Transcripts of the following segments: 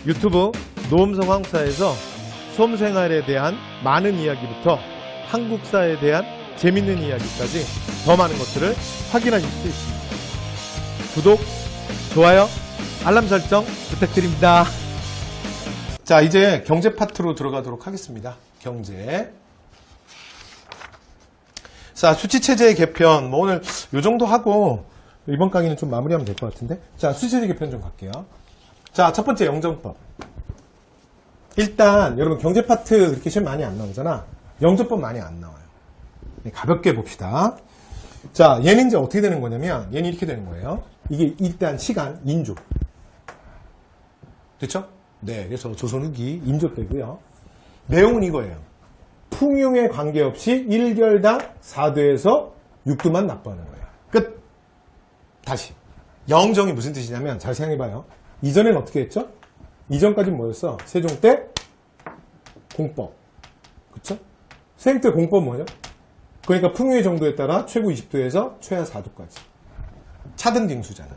유튜브 노음성황사에서 수험생활에 대한 많은 이야기부터 한국사에 대한 재밌는 이야기까지 더 많은 것들을 확인하실 수 있습니다. 구독, 좋아요, 알람 설정 부탁드립니다. 자, 이제 경제 파트로 들어가도록 하겠습니다. 경제. 자, 수치체제의 개편. 뭐 오늘 요 정도 하고 이번 강의는 좀 마무리하면 될 것 같은데. 자, 수치체제 개편 좀 갈게요. 자, 첫 번째 영정법. 일단 여러분 경제 파트 그렇게 시험 많이 안 나오잖아. 영정법 많이 안 나와요. 가볍게 봅시다. 자, 얘는 이제 어떻게 되는 거냐면 얘는 이렇게 되는 거예요. 이게 일단 시간, 인조. 됐죠? 네, 그래서 조선 후기 인조 빼고요. 내용은 이거예요. 풍용에 관계없이 1결당 4도에서 6도만 납부하는 거예요. 끝. 다시. 영정이 무슨 뜻이냐면 잘 생각해봐요. 이전엔 어떻게 했죠? 이전까지는 뭐였어? 세종 때 공법. 그쵸? 세종 때 공법 뭐죠? 그러니까 풍요의 정도에 따라 최고 20도에서 최하 4도까지. 차등징수잖아.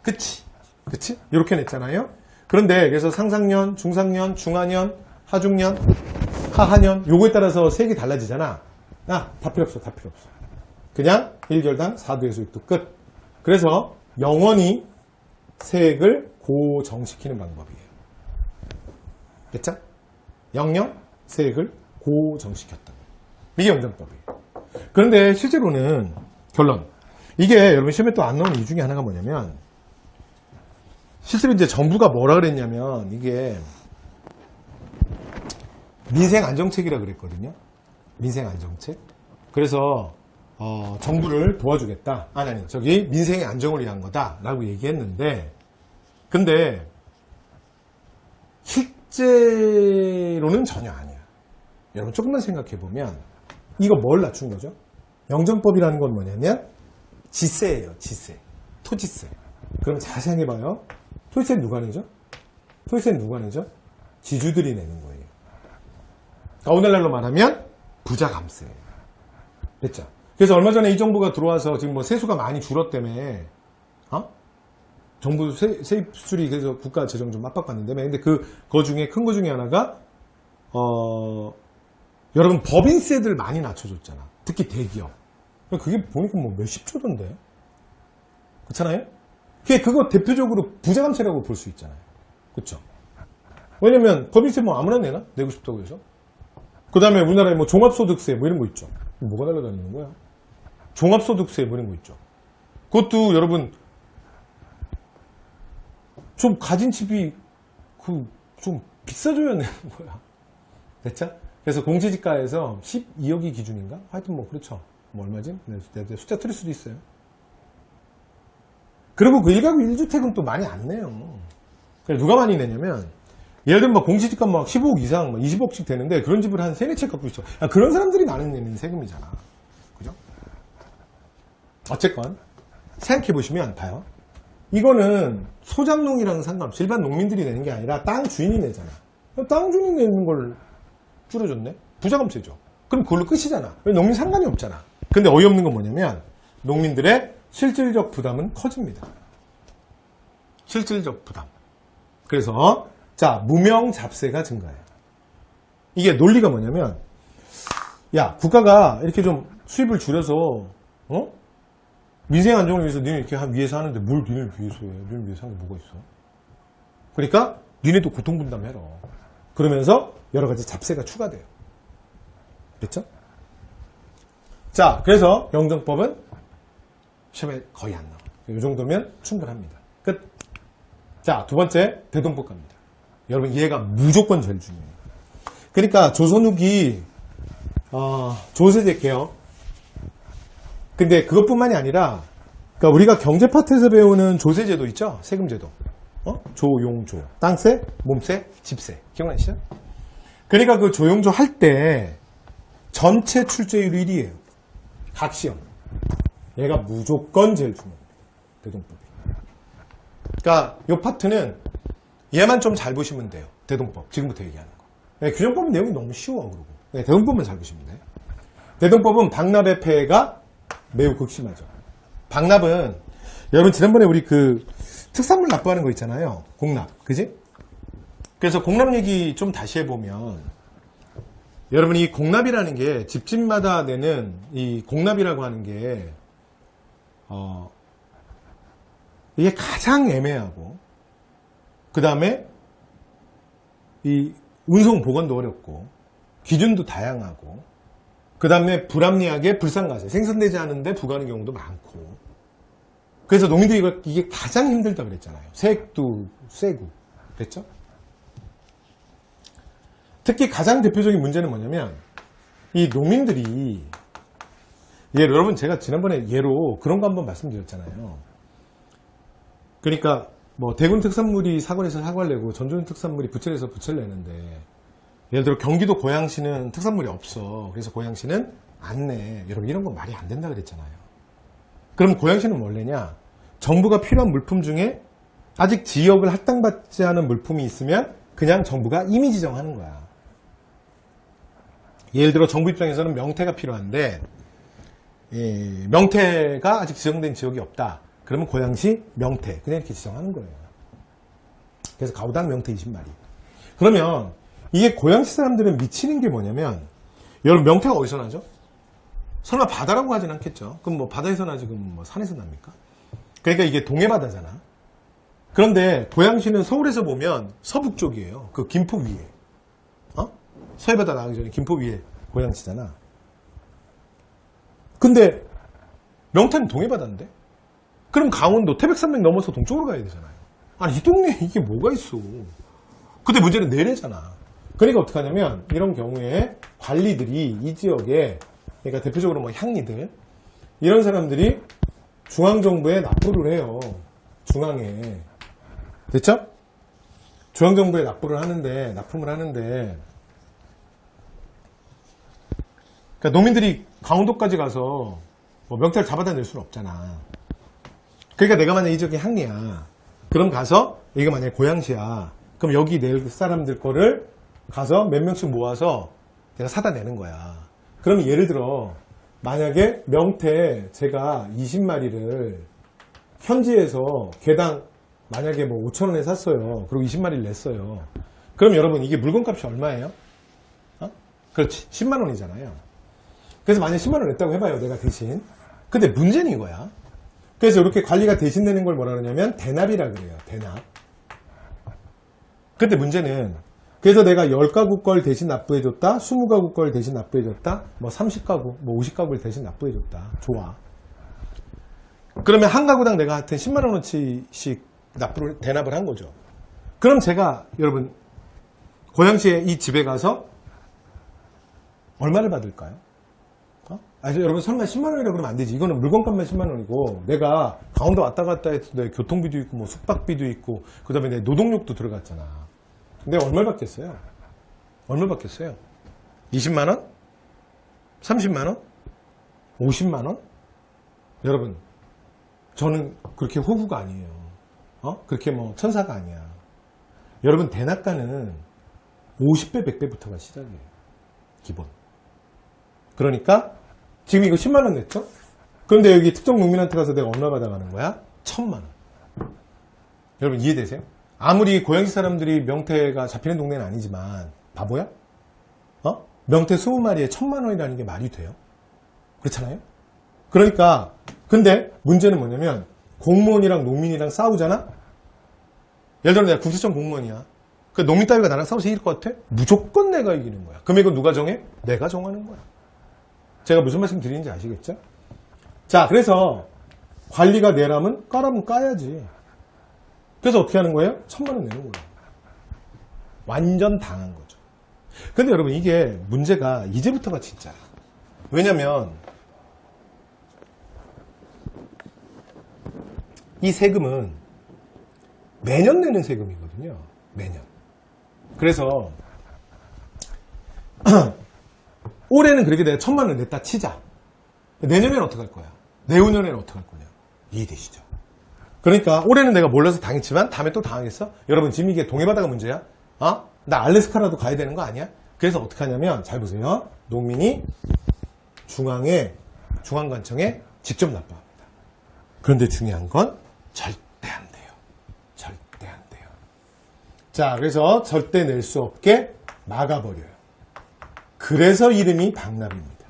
그치? 그치? 이렇게 냈잖아요. 그런데 그래서 상상년, 중상년, 중하년, 하중년, 하하년 요거에 따라서 세액이 달라지잖아. 다 필요 없어. 다 필요 없어. 그냥 1결당 4도에서 6도 끝. 그래서 영원히 세액을 고정시키는 방법이에요. 됐죠? 영영 세액을 고정시켰다. 이게 영정법이에요. 그런데 실제로는 결론. 이게 여러분 시험에 또 안 나오는 이유 중에 하나가 뭐냐면 실제로 이제 정부가 뭐라 그랬냐면 이게 민생안정책이라 그랬거든요. 민생안정책. 그래서 정부를 도와주겠다. 아니 저기 민생의 안정을 위한 거다라고 얘기했는데 근데 실제로는 전혀 아니야. 여러분 조금만 생각해 보면 이거 뭘 낮춘 거죠? 영정법이라는 건 뭐냐면 지세예요. 지세. 토지세. 그럼 잘 생각해봐요. 토지세는 누가 내죠? 토지세는 누가 내죠? 지주들이 내는 거예요. 오늘날로 말하면 부자 감세예요. 됐죠? 그래서 얼마 전에 이 정부가 들어와서 지금 뭐 세수가 많이 줄었다며, 정부 세입 수출이 그래서 국가 재정 좀 압박받는다며. 근데 그 중에 큰 거 중에 하나가, 여러분 법인세들 많이 낮춰줬잖아. 특히 대기업. 그게 보니까 뭐 몇십 조던데. 그렇잖아요? 그거 대표적으로 부자 감세라고 볼 수 있잖아요. 그쵸? 왜냐면 법인세 뭐 아무나 내나? 내고 싶다고 해서. 그 다음에 우리나라에 뭐 종합소득세 뭐 이런 거 있죠. 뭐가 달라다니는 거야? 종합소득세 뭐 이런 거 있죠. 그것도 여러분 좀 가진 집이 좀 비싸줘야 내는 거야. 됐죠? 그래서 공시지가에서 12억이 기준인가? 하여튼 뭐 그렇죠. 뭐 얼마지? 네, 숫자 틀릴 수도 있어요. 그리고 그 1가구 1주택은 또 많이 안 내요. 누가 많이 내냐면 예를 들면 막 공시지가 막 15억 이상, 막 20억씩 되는데 그런 집을 한 3-4채 갖고 있어. 그런 사람들이 많이 내는 세금이잖아. 그죠? 어쨌건 생각해보시면 봐요. 이거는 소작농이랑 상관없이 일반 농민들이 내는 게 아니라 땅 주인이 내잖아. 땅 주인이 내는 걸 줄여줬네? 부자감세죠. 그럼 그걸로 끝이잖아. 농민 상관이 없잖아. 근데 어이없는 건 뭐냐면 농민들의 실질적 부담은 커집니다. 실질적 부담. 그래서 자, 무명 잡세가 증가해요. 이게 논리가 뭐냐면 야, 국가가 이렇게 좀 수입을 줄여서 민생 안정을 위해서 니네 이렇게 위해서 하는데 뭘 니네를 위해서 해? 니네를 위해서 하는 게 뭐가 있어? 그러니까 니네도 고통분담해라. 그러면서 여러 가지 잡세가 추가돼요. 됐죠? 자, 그래서 영정법은 시험에 거의 안 나와. 이 정도면 충분합니다. 끝. 자, 두 번째 대동법 갑니다. 여러분 얘가 무조건 제일 중요해요. 그러니까 조선 후기 조세제 개혁. 근데 그것뿐만이 아니라 그러니까 우리가 경제 파트에서 배우는 조세제도 있죠? 세금제도. 조용조. 땅세, 몸세, 집세. 기억나시죠? 그러니까 그 조용조 할 때 전체 출제율 1위예요. 각 시험. 얘가 무조건 제일 중요합니다. 대동법이. 그러니까 이 파트는 얘만 좀 잘 보시면 돼요. 대동법. 지금부터 얘기하는 거. 네, 규정법은 내용이 너무 쉬워. 그러고. 네, 대동법만 잘 보시면 돼요. 대동법은 박납의 폐해가 매우 극심하죠. 박납은 여러분 지난번에 우리 그 특산물 납부하는 거 있잖아요. 공납. 그지? 그래서 공납 얘기 좀 다시 해보면, 여러분 이 공납이라는 게 집집마다 내는 이 공납이라고 하는 게, 이게 가장 애매하고, 그 다음에 이 운송 보관도 어렵고, 기준도 다양하고, 그 다음에 불합리하게 불상가세, 생산되지 않은데 부과하는 경우도 많고, 그래서 농민들이 이게 가장 힘들다 그랬잖아요. 세액도 세고, 그랬죠? 특히 가장 대표적인 문제는 뭐냐면, 이 농민들이, 여러분 제가 지난번에 예로 그런 거 한번 말씀드렸잖아요. 그러니까, 뭐, 대군 특산물이 사골에서 사과를 내고, 전주 특산물이 부천에서 부천을 내는데, 예를 들어 경기도 고양시는 특산물이 없어. 그래서 고양시는 안 내. 여러분 이런 건 말이 안 된다 그랬잖아요. 그럼 고양시는 뭘 내냐? 정부가 필요한 물품 중에 아직 지역을 할당받지 않은 물품이 있으면 그냥 정부가 임의 지정하는 거야. 예를 들어 정부 입장에서는 명태가 필요한데 명태가 아직 지정된 지역이 없다. 그러면 고양시 명태 그냥 이렇게 지정하는 거예요. 그래서 가구당 명태 20마리. 그러면 이게 고양시 사람들은 미치는 게 뭐냐면, 여러분 명태가 어디서 나죠? 설마 바다라고 하진 않겠죠. 그럼 뭐 바다에서 나지, 그럼 뭐 산에서 납니까? 그러니까 이게 동해바다잖아. 그런데 고양시는 서울에서 보면 서북 쪽이에요. 그 김포 위에. 서해바다 나가기 전에 김포 위에 고양시잖아. 근데 명태는 동해바다인데? 그럼 강원도 태백산맥 넘어서 동쪽으로 가야 되잖아요. 아니 이 동네에 이게 뭐가 있어. 근데 문제는 내래잖아. 그러니까 어떻게 하냐면 이런 경우에 관리들이 이 지역에, 그러니까 대표적으로 뭐 향리들 이런 사람들이 중앙정부에 납부를 해요. 중앙에. 됐죠? 중앙정부에 납품을 하는데 그러니까 농민들이 강원도까지 가서 뭐 명태를 잡아다 낼 수는 없잖아. 그러니까 내가 만약에 이 지역이 향리야. 그럼 가서 이게 만약에 고양시야. 그럼 여기 낼 사람들 거를 가서 몇 명씩 모아서 내가 사다 내는 거야. 그러면 예를 들어 만약에 명태 제가 20마리를 현지에서 개당 만약에 뭐 5,000원에 샀어요. 그리고 20마리를 냈어요. 그럼 여러분 이게 물건값이 얼마예요? 그렇지. 10만 원이잖아요. 그래서 만약에 10만 원 냈다고 해봐요. 내가 대신. 근데 문제는 이거야. 그래서 이렇게 관리가 대신 내는 걸 뭐라 그러냐면 대납이라 그래요. 대납. 근데 문제는 그래서 내가 10가구 걸 대신 납부해줬다, 20가구 걸 대신 납부해줬다, 뭐 30가구, 뭐 50가구를 대신 납부해줬다. 좋아. 그러면 한 가구당 내가 하여튼 10만원어치씩 대납을 한 거죠. 그럼 제가 여러분 고양시에 이 집에 가서 얼마를 받을까요? 여러분 설마 10만원이라고 그러면 안 되지. 이거는 물건값만 10만원이고 내가 강원도 왔다 갔다 해서 내 교통비도 있고 뭐 숙박비도 있고 그 다음에 내 노동력도 들어갔잖아. 내가 얼마를 받겠어요? 얼마 받겠어요? 20만원? 30만원? 50만원? 여러분 저는 그렇게 호구가 아니에요. 그렇게 뭐 천사가 아니야. 여러분 대납가는 50배 100배부터가 시작이에요. 기본. 그러니까 지금 이거 10만원 냈죠? 그런데 여기 특정 농민한테 가서 내가 얼마 받아가는 거야? 1000만원. 여러분 이해되세요? 아무리 고양시 사람들이 명태가 잡히는 동네는 아니지만 바보야? 명태 20마리에 1000만원이라는 게 말이 돼요? 그렇잖아요? 그러니까 근데 문제는 뭐냐면 공무원이랑 농민이랑 싸우잖아? 예를 들어 내가 국세청 공무원이야. 그 농민 따위가 나랑 싸워서 이길 것 같아? 무조건 내가 이기는 거야. 그럼 이건 누가 정해? 내가 정하는 거야. 제가 무슨 말씀 드리는지 아시겠죠? 자, 그래서 관리가 내라면 까라면 까야지. 그래서 어떻게 하는 거예요? 1000만원 내는 거예요. 완전 당한 거죠. 근데 여러분 이게 문제가 이제부터가 진짜야. 왜냐면 이 세금은 매년 내는 세금이거든요. 매년. 그래서 올해는 그렇게 내가 1000만원 냈다 치자. 내년에는 어떻게 할 거야? 내후년에는 어떻게 할 거냐? 이해되시죠? 그러니까 올해는 내가 몰라서 당했지만 다음에 또 당하겠어? 여러분 지금 이게 동해바다가 문제야? 나 알래스카라도 가야 되는 거 아니야? 그래서 어떻게 하냐면 잘 보세요. 농민이 중앙관청에 직접 납부합니다. 그런데 중요한 건 절대 안 돼요. 절대 안 돼요. 자, 그래서 절대 낼 수 없게 막아버려요. 그래서 이름이 방납입니다.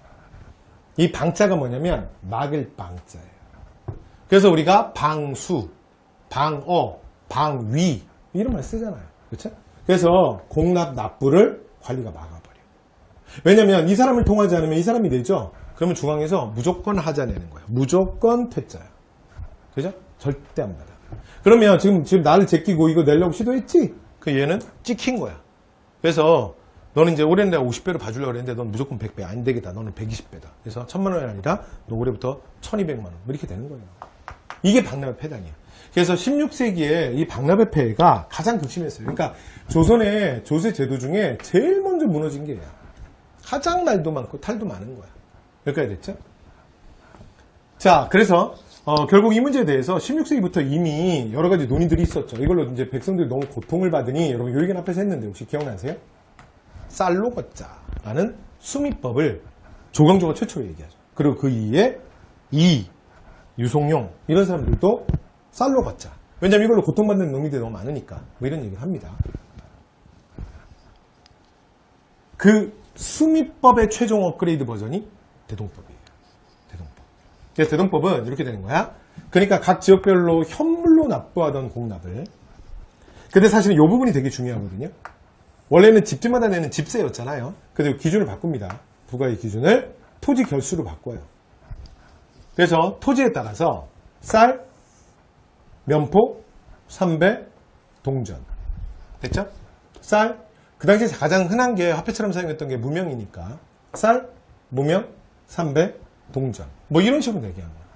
이 방자가 뭐냐면 막을 방자예요. 그래서 우리가 방수, 방어, 방위 이런 말 쓰잖아요. 그렇죠? 그래서 공납 납부를 관리가 막아버려요. 왜냐면 이 사람을 통하지 않으면 이 사람이 내죠. 그러면 중앙에서 무조건 하자 내는 거예요. 무조건 퇴짜예요. 그죠? 절대 안 받아. 그러면 지금 나를 제끼고 이거 내려고 시도했지? 그 얘는 찍힌 거야. 그래서 너는 이제 올해는 내가 50배로 봐주려고 그랬는데 넌 무조건 100배. 안 되겠다. 너는 120배다. 그래서 1000만 원이 아니라 너 올해부터 1200만 원. 이렇게 되는 거예요. 이게 박납의 폐단이에요. 그래서 16세기에 이 박납의 폐해가 가장 극심했어요. 그러니까 조선의 조세 제도 중에 제일 먼저 무너진 게 얘야. 가장 말도 많고 탈도 많은 거야. 여기까지 됐죠? 자, 그래서 결국 이 문제에 대해서 16세기부터 이미 여러 가지 논의들이 있었죠. 이걸로 이제 백성들이 너무 고통을 받으니 여러분 요의견 앞에서 했는데 혹시 기억나세요? 쌀로 걷자라는 수미법을 조광조가 최초로 얘기하죠. 그리고 그 이에 유송용 이런 사람들도 쌀로 걷자. 왜냐면 이걸로 고통받는 농민들이 너무 많으니까 뭐 이런 얘기를 합니다. 그 수미법의 최종 업그레이드 버전이 대동법이에요. 대동법. 그래서 대동법은 이렇게 되는 거야. 그러니까 각 지역별로 현물로 납부하던 공납을. 근데 사실은 이 부분이 되게 중요하거든요. 원래는 집집마다 내는 집세였잖아요. 근데 기준을 바꿉니다. 부과의 기준을 토지 결수로 바꿔요. 그래서 토지에 따라서 쌀, 면포, 삼배, 동전. 됐죠? 쌀, 그 당시에 가장 흔한 게 화폐처럼 사용했던 게 무명이니까 쌀, 무명, 삼배, 동전. 뭐 이런 식으로 얘기하는 거예요.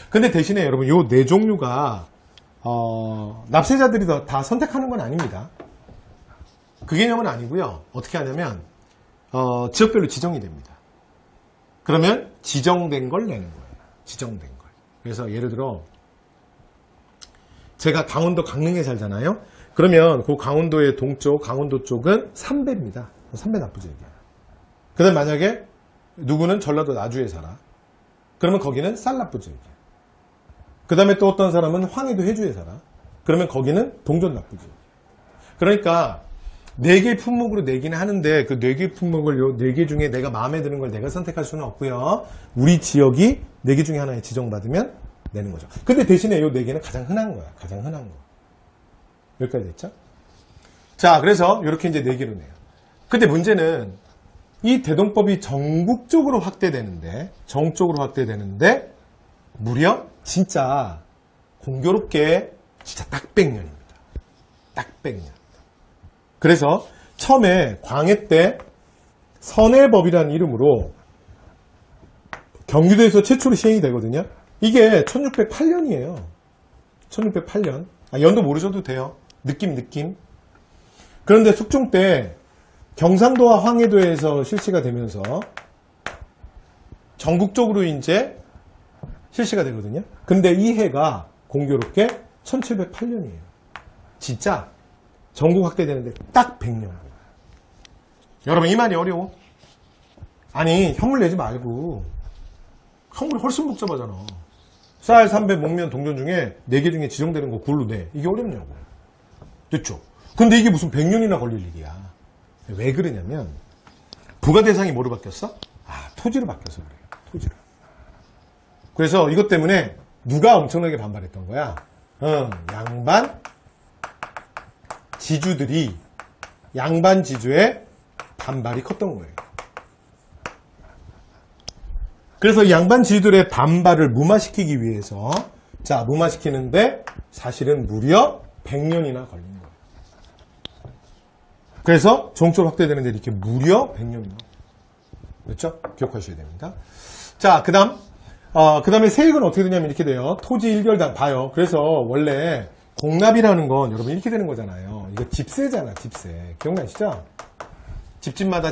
근데 대신에 여러분 요 네 종류가 납세자들이 다 선택하는 건 아닙니다. 그 개념은 아니고요. 어떻게 하냐면 지역별로 지정이 됩니다. 그러면 지정된 걸 내는 거예요. 지정된 걸. 그래서 예를 들어 제가 강원도 강릉에 살잖아요. 그러면 그 강원도의 동쪽, 강원도 쪽은 삼배입니다. 삼배 납부지역이에요. 그 다음 만약에 누구는 전라도 나주에 살아. 그러면 거기는 쌀 납부지역이에요. 그 다음에 또 어떤 사람은 황해도 해주에 살아. 그러면 거기는 동전 납부지역이에요. 그러니까 4개 품목으로 내기는 하는데 그 4개 품목을 요 4개 중에 내가 마음에 드는 걸 내가 선택할 수는 없고요. 우리 지역이 4개 중에 하나에 지정받으면 내는 거죠. 근데 대신에 요 4개는 가장 흔한 거야. 가장 흔한 거. 여기까지 됐죠? 자, 그래서 이렇게 이제 4개로 내요. 근데 문제는 이 대동법이 전국적으로 확대되는데 무려 진짜 공교롭게 진짜 딱 100년입니다. 딱 100년. 그래서 처음에 광해 때 선해법이라는 이름으로 경기도에서 최초로 시행이 되거든요. 이게 1608년이에요. 1608년. 연도 모르셔도 돼요. 느낌. 그런데 숙종 때 경상도와 황해도에서 실시가 되면서 전국적으로 이제 실시가 되거든요. 근데 이 해가 공교롭게 1708년이에요. 진짜 전국 확대되는데 딱 100년. 여러분 이 말이 어려워? 아니 현물 내지 말고 현물이 훨씬 복잡하잖아. 쌀, 삼배, 목면, 동전 중에 4개 중에 지정되는 거 그걸로 내. 이게 어렵냐고. 됐죠? 근데 이게 무슨 100년이나 걸릴 일이야. 왜 그러냐면 부과 대상이 뭐로 바뀌었어? 토지로 바뀌어서 그래요. 토지로. 그래서 이것 때문에 누가 엄청나게 반발했던 거야? 양반 지주의 반발이 컸던 거예요. 그래서 양반 지주들의 반발을 무마시키기 위해서 무마시키는데 사실은 무려 100년이나 걸린 거예요. 그래서 종초로 확대되는데 이렇게 무려 100년이나. 그렇죠? 기억하셔야 됩니다. 자, 그 다음에 세액은 어떻게 되냐면 이렇게 돼요. 토지 1결당 봐요. 그래서 원래 공납이라는 건 여러분 이렇게 되는 거잖아요. 이거 집세잖아, 집세. 기억나시죠? 집집마다.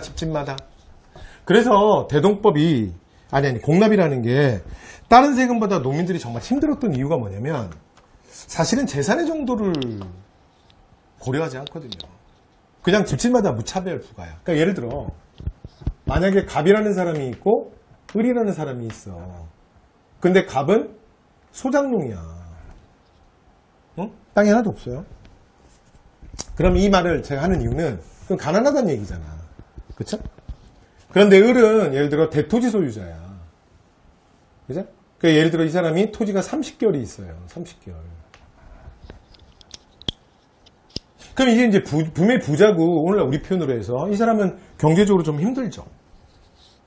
그래서 대동법이 공납이라는 게 다른 세금보다 농민들이 정말 힘들었던 이유가 뭐냐면 사실은 재산의 정도를 고려하지 않거든요. 그냥 집집마다 무차별 부과야. 그러니까 예를 들어 만약에 갑이라는 사람이 있고 을이라는 사람이 있어. 근데 갑은 소작농이야. 땅이 하나도 없어요. 그럼 이 말을 제가 하는 이유는 그건 가난하다는 얘기잖아. 그쵸? 그런데 을은 예를 들어 대토지 소유자야. 그죠? 그러니까 예를 들어 이 사람이 토지가 30개월이 있어요. 30개월. 그럼 이게 이제 부의 부자고 오늘날 우리 표현으로 해서 이 사람은 경제적으로 좀 힘들죠.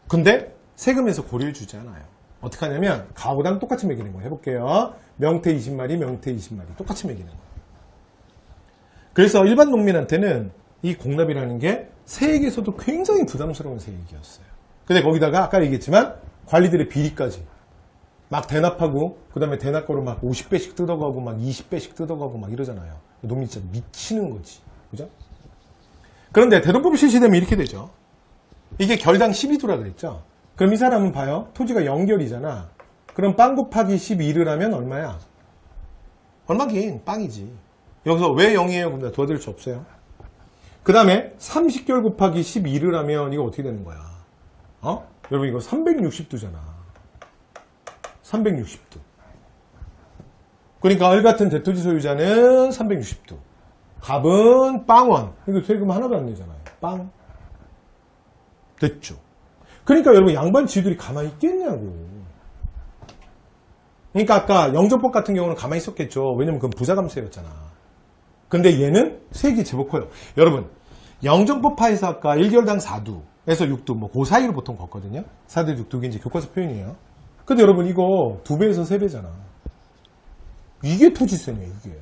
근데 세금에서 고려해 주지 않아요. 어떻게 하냐면 가구당 똑같이 매기는 거예요. 해볼게요. 명태 20마리, 명태 20마리 똑같이 매기는 거예요. 그래서 일반 농민한테는 이 공납이라는 게 세액에서도 굉장히 부담스러운 세액이었어요. 근데 거기다가 아까 얘기했지만 관리들의 비리까지 막 대납하고 그 다음에 대납거로 막 50배씩 뜯어가고 막 20배씩 뜯어가고 막 이러잖아요. 농민 진짜 미치는 거지. 그죠? 그런데 대동법이 실시되면 이렇게 되죠. 이게 결당 12두라 그랬죠. 그럼 이 사람은 봐요. 토지가 0결이잖아. 그럼 빵 곱하기 12를 하면 얼마야? 얼마긴 빵이지. 여기서 왜 0이에요? 그럼 도와드릴 수 없어요. 그 다음에 30개월 곱하기 12를 하면 이거 어떻게 되는 거야? 여러분 이거 360두잖아. 360두. 그러니까 을 같은 대토지 소유자는 360두. 갑은 빵원. 이거 세금 하나도 안 내잖아요. 빵. 됐죠. 그러니까 여러분 양반 지들이 가만히 있겠냐고. 그러니까 아까 영전법 같은 경우는 가만히 있었겠죠. 왜냐면 그건 부자감세였잖아. 근데 얘는 세액이 제법 커요. 여러분 영전법하에서 아까 1개월당 4두에서 6두 뭐 그 사이로 보통 걷거든요. 4대 6두 이게 이제 교과서 표현이에요. 근데 여러분 이거 2배에서 3배잖아. 이게 토지세네 이게.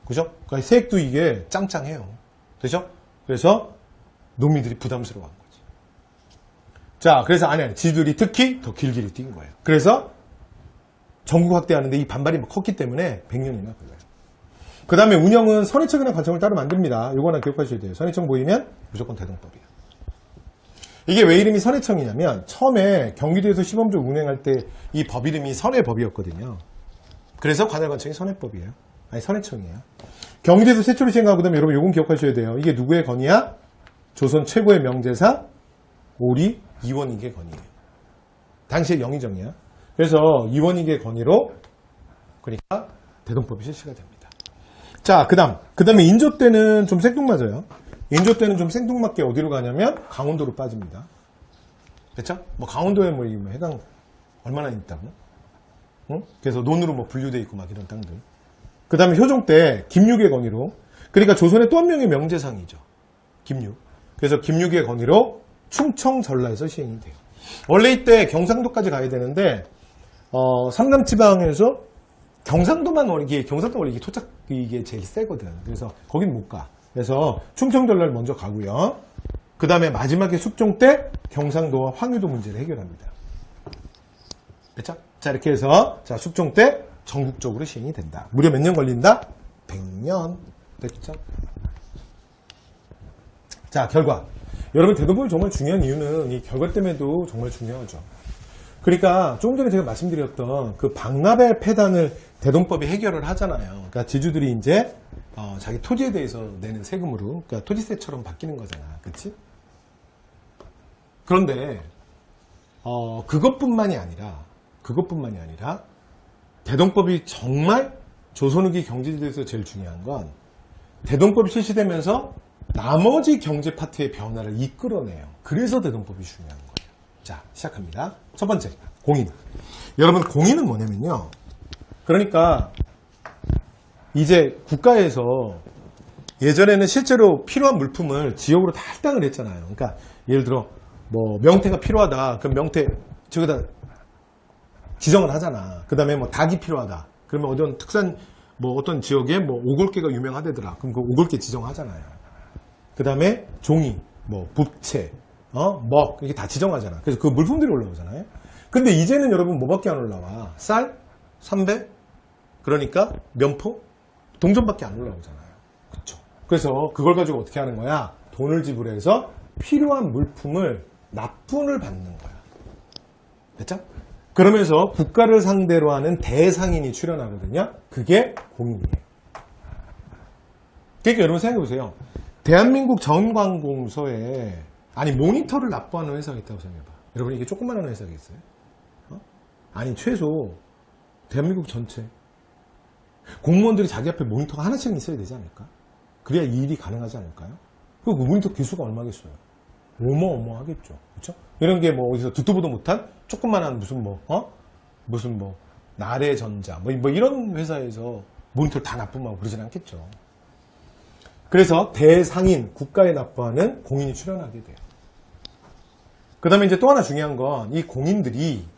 그죠? 그러니까 세액도 이게 짱짱해요. 되죠? 그래서 농민들이 부담스러워한 거지. 자, 그래서 아니 지들이 특히 더 길게 뛴 거예요. 그래서 전국 확대하는데 이 반발이 컸기 때문에 100년이나 걸려요. 그 다음에 운영은 선의청이나 관청을 따로 만듭니다. 요거 하나 기억하셔야 돼요. 선의청 보이면 무조건 대동법이에요. 이게 왜 이름이 선의청이냐면 처음에 경기도에서 시범적으로 운행할 때 이 법 이름이 선의법이었거든요. 그래서 관할관청이 선의법이에요. 아니 선의청이에요. 경기도에서 최초로 시행하고 그다음에 여러분 요건 기억하셔야 돼요. 이게 누구의 건의야? 조선 최고의 명제사 오리 이원익의 건의예요. 당시에 영의정이야. 그래서 이원익의 건의로 그러니까 대동법이 실시가 됩니다. 자, 그다음에 인조 때는 좀 생뚱맞아요. 인조 때는 좀 생뚱맞게 어디로 가냐면 강원도로 빠집니다. 됐죠? 뭐 강원도에 뭐 해강 얼마나 있다고? 응? 그래서 논으로 뭐 분류돼 있고 막 이런 땅들. 그다음에 효종 때 김육의 건의로 그러니까 조선의 또 한 명의 명제상이죠. 김육. 그래서 김육의 건의로 충청 전라에서 시행이 돼요. 원래 이때 경상도까지 가야 되는데 삼남지방에서 경상도가 원래 이게 토착 이게 제일 세거든. 그래서 거긴 못 가. 그래서 충청 전라를 먼저 가고요. 그 다음에 마지막에 숙종 때 경상도와 황유도 문제를 해결합니다. 됐죠? 자 이렇게 해서 자 숙종 때 전국적으로 시행이 된다. 무려 몇 년 걸린다? 100년. 됐죠? 자 결과. 여러분 대동법이 정말 중요한 이유는 이 결과 때문에도 정말 중요하죠. 그러니까 조금 전에 제가 말씀드렸던 그 방납의 폐단을 대동법이 해결을 하잖아요. 그러니까 지주들이 이제 자기 토지에 대해서 내는 세금으로 그러니까 토지세처럼 바뀌는 거잖아. 그렇지? 그런데 그것뿐만이 아니라 대동법이 정말 조선 후기 경제제도에서 제일 중요한 건 대동법이 실시되면서 나머지 경제 파트의 변화를 이끌어내요. 그래서 대동법이 중요한 거예요. 자, 시작합니다. 첫 번째, 공인. 여러분, 공인은 뭐냐면요. 그러니까 이제 국가에서 예전에는 실제로 필요한 물품을 지역으로 다 할당을 했잖아요. 그러니까 예를 들어 뭐 명태가 필요하다. 그럼 명태 저기다 지정을 하잖아. 그 다음에 뭐 닭이 필요하다. 그러면 어떤 특산 뭐 어떤 지역에 뭐 오골계가 유명하대더라. 그럼 그 오골계 지정하잖아요. 그 다음에 종이, 뭐 부채, 먹 이게 다 지정하잖아. 그래서 그 물품들이 올라오잖아요. 근데 이제는 여러분 뭐밖에 안 올라와? 쌀, 삼배, 그러니까 면포, 동전밖에 안 올라오잖아요. 그렇죠? 그래서 그걸 가지고 어떻게 하는 거야? 돈을 지불해서 필요한 물품을 납분을 받는 거야. 됐죠? 그러면서 국가를 상대로 하는 대상인이 출연하거든요. 그게 공인이에요. 그러니까 여러분 생각해 보세요. 대한민국 전관공서에 아니 모니터를 납부하는 회사가 있다고 생각해봐. 여러분 이게 조그마한 회사겠어요? 아니 최소 대한민국 전체 공무원들이 자기 앞에 모니터가 하나씩은 있어야 되지 않을까? 그래야 이 일이 가능하지 않을까요? 그 모니터 개수가 얼마겠어요? 어마어마하겠죠. 그렇죠? 이런 게 뭐 어디서 듣도 보도 못한 조그만한 무슨 나래전자 뭐 이런 회사에서 모니터를 다 납품하고 그러진 않겠죠. 그래서 대상인 국가에 납부하는 공인이 출연하게 돼요. 그 다음에 이제 또 하나 중요한 건 이 공인들이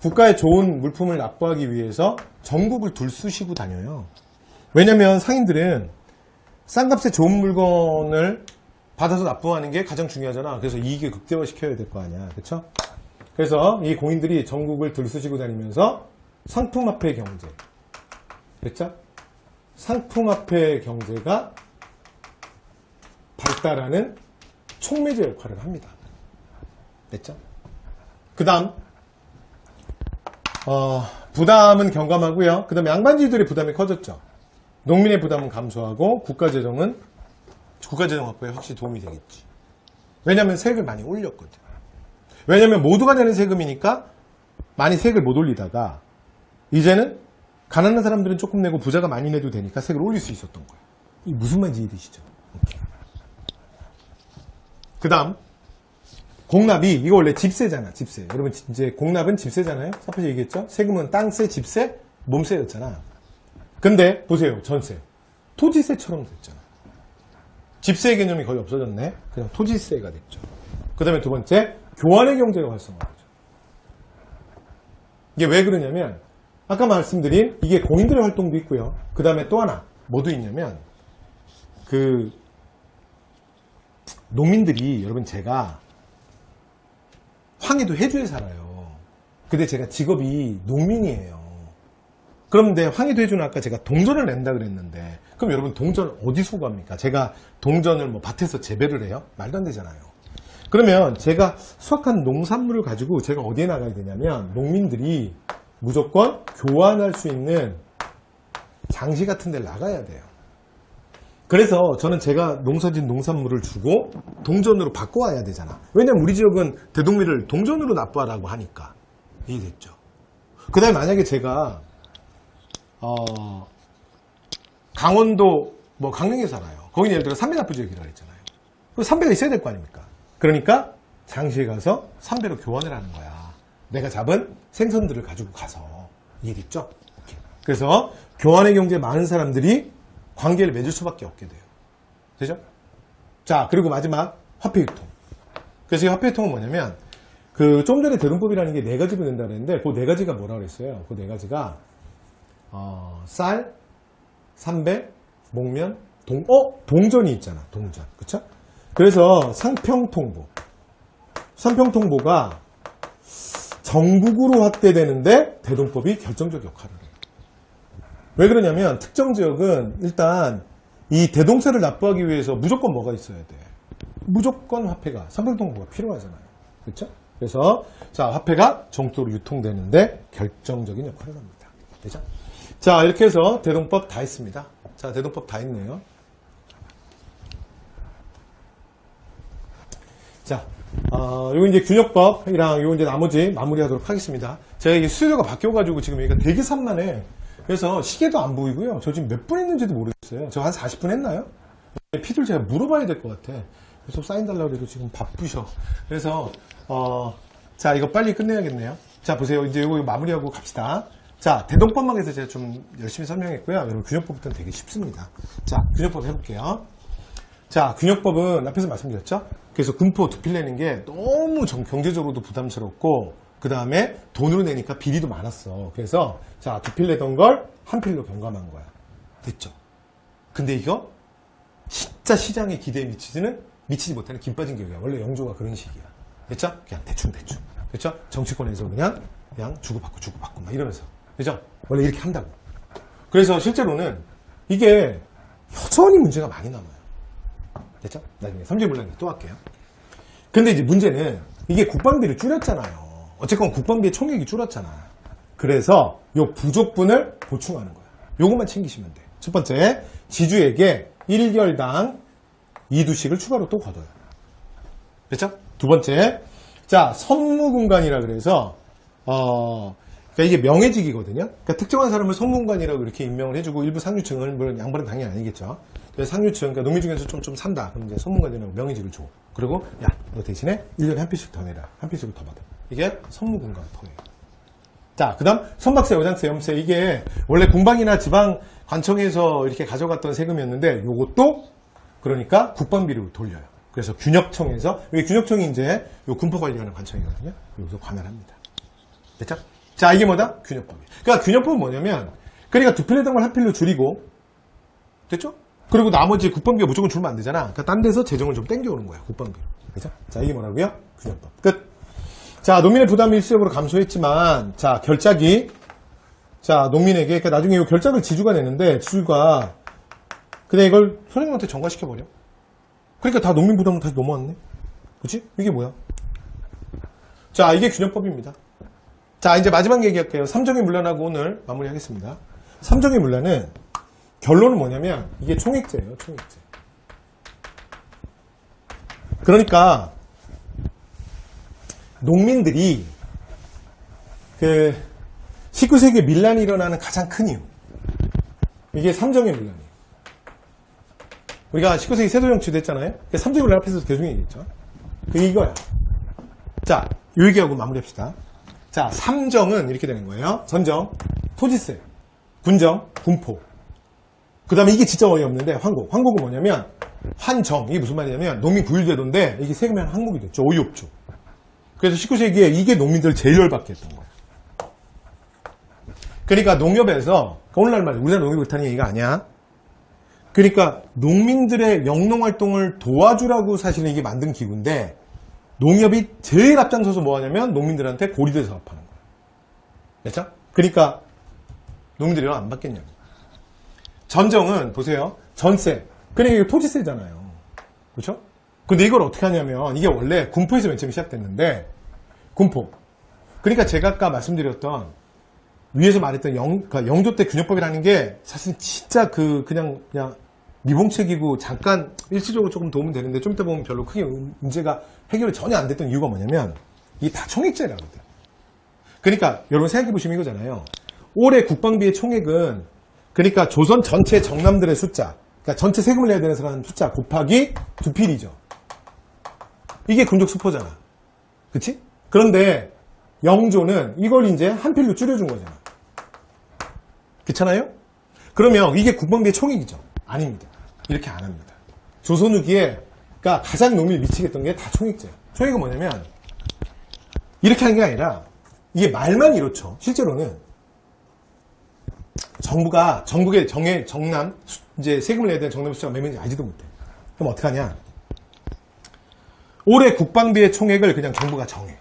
국가에 좋은 물품을 납부하기 위해서 전국을 들쑤시고 다녀요. 왜냐면 상인들은 싼 값에 좋은 물건을 받아서 납부하는 게 가장 중요하잖아. 그래서 이익을 극대화시켜야 될 거 아니야. 그쵸? 그래서 이 공인들이 전국을 들쑤시고 다니면서 상품화폐 경제. 됐죠? 상품화폐 경제가 발달하는 촉매제 역할을 합니다. 됐죠? 그 다음, 부담은 경감하고요. 그 다음에 양반지들의 부담이 커졌죠. 농민의 부담은 감소하고 국가재정 확보에 확실히 도움이 되겠지. 왜냐면 세금을 많이 올렸거든. 왜냐면 모두가 내는 세금이니까 많이 세금을 못 올리다가 이제는 가난한 사람들은 조금 내고 부자가 많이 내도 되니까 세금을 올릴 수 있었던 거예요. 이 무슨 말인지 이해되시죠? 그 다음 공납이 이거 원래 집세잖아. 집세. 여러분 이제 공납은 집세잖아요. 앞에서 얘기했죠? 세금은 땅세, 집세, 몸세였잖아. 근데 보세요. 전세. 토지세처럼 됐잖아. 집세 개념이 거의 없어졌네. 그냥 토지세가 됐죠. 그 다음에 두 번째 교환의 경제가 활성화되죠. 이게 왜 그러냐면 아까 말씀드린 이게 공인들의 활동도 있고요. 그 다음에 또 하나 뭐도 있냐면 그 농민들이 여러분 제가 황해도 해주에 살아요. 근데 제가 직업이 농민이에요. 그런데 황해도 해주는 아까 제가 동전을 낸다 그랬는데 그럼 여러분 동전 어디서 구합니까? 제가 동전을 뭐 밭에서 재배를 해요? 말도 안 되잖아요. 그러면 제가 수확한 농산물을 가지고 제가 어디에 나가야 되냐면 농민들이 무조건 교환할 수 있는 장시 같은 데를 나가야 돼요. 그래서 저는 제가 농사진 농산물을 주고 동전으로 바꿔와야 되잖아. 왜냐면 우리 지역은 대동미를 동전으로 납부하라고 하니까. 이해됐죠? 그 다음에 만약에 제가 강원도 뭐 강릉에 살아요. 거기는 예를 들어 삼배 납부 지역이라고 했잖아요. 그럼 삼배가 있어야 될 거 아닙니까? 그러니까 장시에 가서 삼배로 교환을 하는 거야. 내가 잡은 생선들을 가지고 가서. 이해됐죠? 그래서 교환의 경제에 많은 사람들이 관계를 맺을 수밖에 없게 돼요. 되죠? 자, 그리고 마지막 화폐 유통. 그래서 이 화폐 유통은 뭐냐면 그 좀 전에 대동법이라는 게 네 가지로 된다 그랬는데 그 네 가지가 뭐라고 그랬어요? 그 네 가지가 쌀, 삼배, 목면, 동전이 있잖아. 동전. 그쵸? 그래서 상평통보가 전국으로 확대되는데 대동법이 결정적 역할을 해요. 왜 그러냐면 특정 지역은 일단 이 대동세를 납부하기 위해서 무조건 뭐가 있어야 돼? 무조건 화폐가, 상평통보가 필요하잖아요. 그렇죠? 그래서 자, 화폐가 전국적으로 유통되는데 결정적인 역할을 합니다. 되죠? 자, 이렇게 해서 대동법 다 했습니다. 자, 대동법 다 했네요. 자, 요 이제 균역법이랑 요 이제 나머지 마무리하도록 하겠습니다. 제가 이게 수요가 바뀌어가지고 지금 여기가 되게 산만해. 그래서 시계도 안 보이고요. 저 지금 몇 분 했는지도 모르겠어요. 저 한 40분 했나요? 피들 제가 물어봐야 될 것 같아. 계속 사인 달라고 해도 지금 바쁘셔. 그래서 자, 이거 빨리 끝내야겠네요. 자, 보세요. 이제 이거 마무리하고 갑시다. 자, 대동법만 해서 제가 좀 열심히 설명했고요. 여러분 균역법부터는 되게 쉽습니다. 자, 균역법 해볼게요. 자, 균역법은 앞에서 말씀드렸죠? 그래서 군포 두 필 내는 게 너무 경제적으로도 부담스럽고 그 다음에 돈으로 내니까 비리도 많았어. 그래서 자, 두 필 내던 걸 한 필로 경감한 거야. 됐죠? 근데 이거 진짜 시장의 기대에 미치지 못하는 김 빠진 격이야. 원래 영조가 그런 식이야. 됐죠? 그냥 대충. 그렇죠? 정치권에서 그냥 주고받고 막 이러면서. 그죠? 원래 이렇게 한다고. 그래서 실제로는 이게 여전히 문제가 많이 남아요. 됐죠? 나중에 삼질문란기 또 할게요. 근데 이제 문제는 이게 국방비를 줄였잖아요. 어쨌건 국방비의 총액이 줄었잖아. 그래서 요 부족분을 보충하는 거야. 요것만 챙기시면 돼. 첫 번째, 지주에게 1결당 2두씩을 추가로 또 걷어요. 됐죠? 두 번째, 자, 선무군관이라 그래서 그러니까 이게 명예직이거든요. 그러니까 특정한 사람을 선무군관이라고 이렇게 임명을 해주고 일부 상류층을, 물론 양반은 당연히 아니겠죠. 상류층, 그러니까 농민 중에서 좀 산다. 그럼 이제 선문관리는 명의지를 줘. 그리고, 야, 너 대신에 1년에 한 필씩 더 내라. 한 필씩을 더 받아. 이게 선무군과 토예요. 자, 그 다음, 선박세, 여장세, 염세. 이게 원래 공방이나 지방 관청에서 이렇게 가져갔던 세금이었는데, 요것도, 그러니까 국방비로 돌려요. 그래서 균역청에서, 여기 균역청이 이제 요 군포 관리하는 관청이거든요. 여기서 관할합니다. 됐죠? 자, 이게 뭐다? 균역법이. 그러니까 균역법은 뭐냐면, 그러니까 두 필 내던 걸 한 필로 줄이고, 됐죠? 그리고 나머지 국방비가 무조건 줄면 안 되잖아. 그러니까 딴 데서 재정을 좀 땡겨오는 거야, 국방비로. 그죠? 자, 이게 뭐라고요? 균역법. 끝. 자, 농민의 부담이 일시적으로 감소했지만, 자, 결작이, 자, 농민에게, 그러니까 나중에 이 결작을 지주가 내는데, 지주가, 그냥 이걸 소장님한테 전가시켜버려. 그러니까 다 농민 부담으로 다시 넘어왔네? 그치? 이게 뭐야? 자, 이게 균역법입니다. 자, 이제 마지막 얘기할게요. 삼정의 문란하고 오늘 마무리하겠습니다. 삼정의 문란은, 결론은 뭐냐면, 이게 총액제예요, 총액제. 그러니까, 농민들이, 19세기에 밀란이 일어나는 가장 큰 이유. 이게 삼정의 문란이에요. 우리가 19세기 세도정치도 했잖아요. 삼정의 문란 앞에서 계속 얘기했죠. 그게 이거야. 자, 요 얘기하고 마무리합시다. 자, 삼정은 이렇게 되는 거예요. 전정, 토지세, 군정, 군포. 그 다음에 이게 진짜 어이없는데, 환곡. 환곡은 뭐냐면, 환정. 이게 무슨 말이냐면, 농민 구일제도인데, 이게 세금이 한국이 됐죠. 어이없죠. 그래서 19세기에 이게 농민들을 제일 열받게 했던 거예요. 그러니까 농협에서, 오늘날 말이야. 우리나라 농협이 그렇다는 얘기가 아니야. 그러니까 농민들의 영농활동을 도와주라고 사실은 이게 만든 기구인데, 농협이 제일 앞장서서 뭐 하냐면, 농민들한테 고리대 사업하는 거예요. 됐죠? 그러니까, 농민들이 안 받겠냐고. 전정은, 보세요. 전세. 그러니까 이게 토지세잖아요. 그렇죠? 근데 이걸 어떻게 하냐면, 이게 원래 군포에서 맨 처음 시작됐는데, 군포. 그러니까 제가 아까 말씀드렸던, 위에서 말했던 그러니까 영조 때 균역법이라는 게, 사실 진짜 그냥 미봉책이고, 잠깐 일시적으로 조금 도움은 되는데, 좀 이따 보면 별로 크게 문제가 해결이 전혀 안 됐던 이유가 뭐냐면, 이게 다 총액제라거든. 그러니까, 여러분 생각해보시면 이거잖아요. 올해 국방비의 총액은, 그러니까 조선 전체 정남들의 숫자, 그러니까 전체 세금을 내야 되는 사람 숫자 곱하기 두 필이죠. 이게 군족 수포잖아. 그치? 그런데 영조는 이걸 이제 한 필로 줄여준 거잖아. 그렇잖아요? 그러면 이게 국방비의 총액이죠? 아닙니다. 이렇게 안 합니다. 조선 후기에 그러니까 가장 농민을 미치게 했던 게 다 총액제예요. 총액은 뭐냐면 이렇게 하는 게 아니라 이게 말만 이렇죠. 실제로는 정부가 전국의 정남 이제 세금을 내야 되는 정남 숫자가 몇 명인지 알지도 못해. 그럼 어떻게 하냐? 올해 국방비의 총액을 그냥 정부가 정해.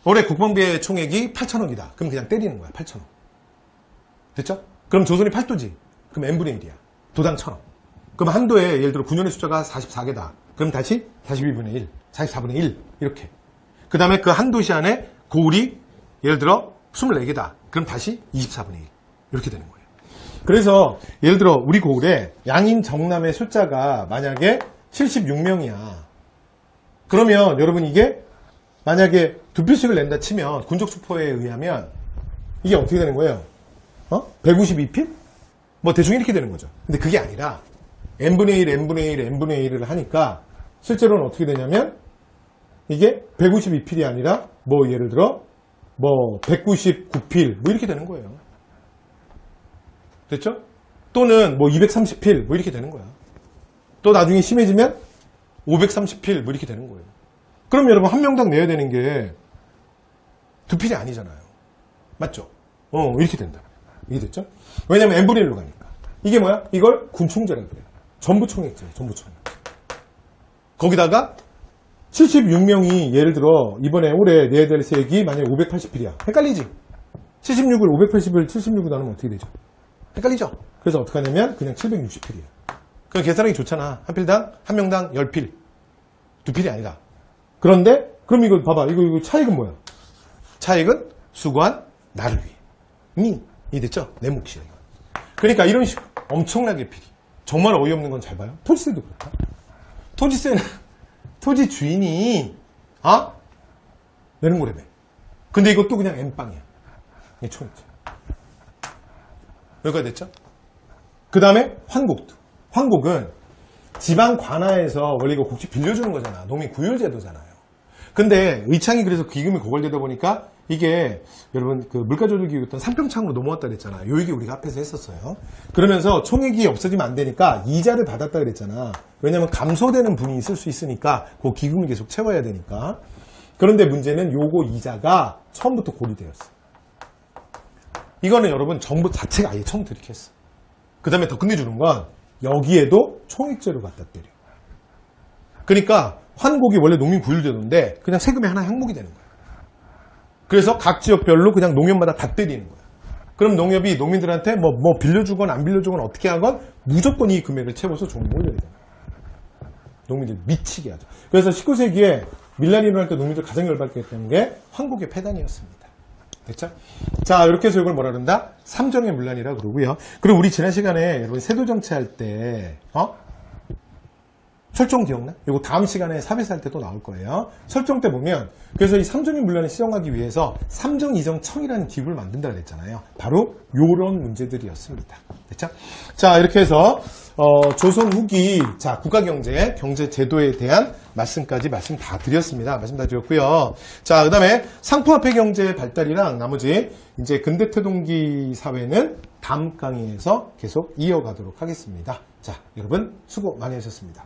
올해 국방비의 총액이 8천억이다. 그럼 그냥 때리는 거야. 8천억. 됐죠? 그럼 조선이 8도지. 그럼 n분의 1이야. 도당 1,000억. 그럼 한도에 예를 들어 9년의 숫자가 44개다. 그럼 다시 42분의 1, 44분의 1 이렇게. 그 다음에 그 한 도시 안에 고을이 예를 들어 24개다. 그럼 다시 24분의 1 이렇게 되는 거예요. 그래서 예를 들어 우리 고을에 양인 정남의 숫자가 만약에 76명이야. 그러면 여러분 이게 만약에 두 필씩을 낸다 치면 군족 수포에 의하면 이게 어떻게 되는 거예요? 152필? 뭐 대충 이렇게 되는 거죠. 근데 그게 아니라 n분의 1, n분의 1, n분의 1을 하니까 실제로는 어떻게 되냐면 이게 152필이 아니라 뭐 예를 들어 뭐 199필 뭐 이렇게 되는 거예요. 됐죠? 또는 뭐 230필 뭐 이렇게 되는 거야. 또 나중에 심해지면 530필 뭐 이렇게 되는 거예요. 그럼 여러분 한 명당 내야 되는 게 두 필이 아니잖아요. 맞죠? 이렇게 된다. 이게 됐죠? 왜냐면 n분의 1로 가니까. 이게 뭐야? 이걸 군총제라고 그래요. 전부 총액제, 전부 총액. 거기다가 76명이 예를 들어 이번에 올해 내야 될 세액이 만약에 580필이야. 헷갈리지? 76을 580을 76으로 나누면 어떻게 되죠? 헷갈리죠? 그래서 어떻게 하냐면 그냥 760필이에요. 그럼 계산하기 좋잖아. 한 필당, 한 명당 10필. 두 필이 아니다. 그런데 그럼 이거 봐봐. 이거 차익은 뭐야? 차익은 수고한 나를 위해. 이 됐죠? 내 몫이야. 이거. 그러니까 이런 식으로 엄청나게 필이. 정말 어이없는 건 잘 봐요. 토지세도 그렇다. 토지세는 토지 주인이 내는 거래매. 근데 이것도 그냥 N빵이야. 이게 총이죠. 여기까지 됐죠? 그 다음에 환곡도. 황곡은 지방 관하에서 원래 이거 곡식 빌려주는 거잖아. 농민 구율제도잖아요. 근데 의창이 그래서 기금이 고갈되다 보니까 이게 여러분 그 물가조절기구였던 삼평창으로 넘어왔다 그랬잖아. 요 얘기 우리가 앞에서 했었어요. 그러면서 총액이 없어지면 안 되니까 이자를 받았다 그랬잖아. 왜냐면 감소되는 분이 있을 수 있으니까 그 기금을 계속 채워야 되니까. 그런데 문제는 요거 이자가 처음부터 고리되었어. 이거는 여러분 정부 자체가 아예 처음부터 이렇게 했어. 그 다음에 더 끝내주는 건 여기에도 총액제로 갖다 때려. 그러니까 환곡이 원래 농민 구율제도인데 그냥 세금의 하나의 항목이 되는 거야. 그래서 각 지역별로 그냥 농협마다 다 때리는 거야. 그럼 농협이 농민들한테 뭐 빌려주건 안 빌려주건 어떻게 하건 무조건 이 금액을 채워서 종을 올려야 돼. 농민들 미치게 하죠. 그래서 19세기에 밀란이 일어날 때 농민들 가장 열받게 했던 게 황곡의 폐단이었습니다. 됐죠? 자, 이렇게 해서 이걸 뭐라 그런다? 삼정의 문란이라 그러고요. 그리고 우리 지난 시간에 여러분 세도 정치할 때 설정 기억나? 이거 다음 시간에 4배스 할 때 또 나올 거예요. 설정 때 보면 그래서 이 삼정의 문란을 시정하기 위해서 삼정이정청이라는 기구를 만든다 그랬잖아요. 바로 요런 문제들이었습니다. 됐죠? 자, 이렇게 해서 조선 후기 자 국가경제 경제제도에 대한 말씀까지 말씀 다 드렸습니다. 말씀 다 드렸고요. 자, 그다음에 상품화폐 경제 발달이랑 나머지 이제 근대태동기 사회는 다음 강의에서 계속 이어가도록 하겠습니다. 자, 여러분 수고 많이 하셨습니다.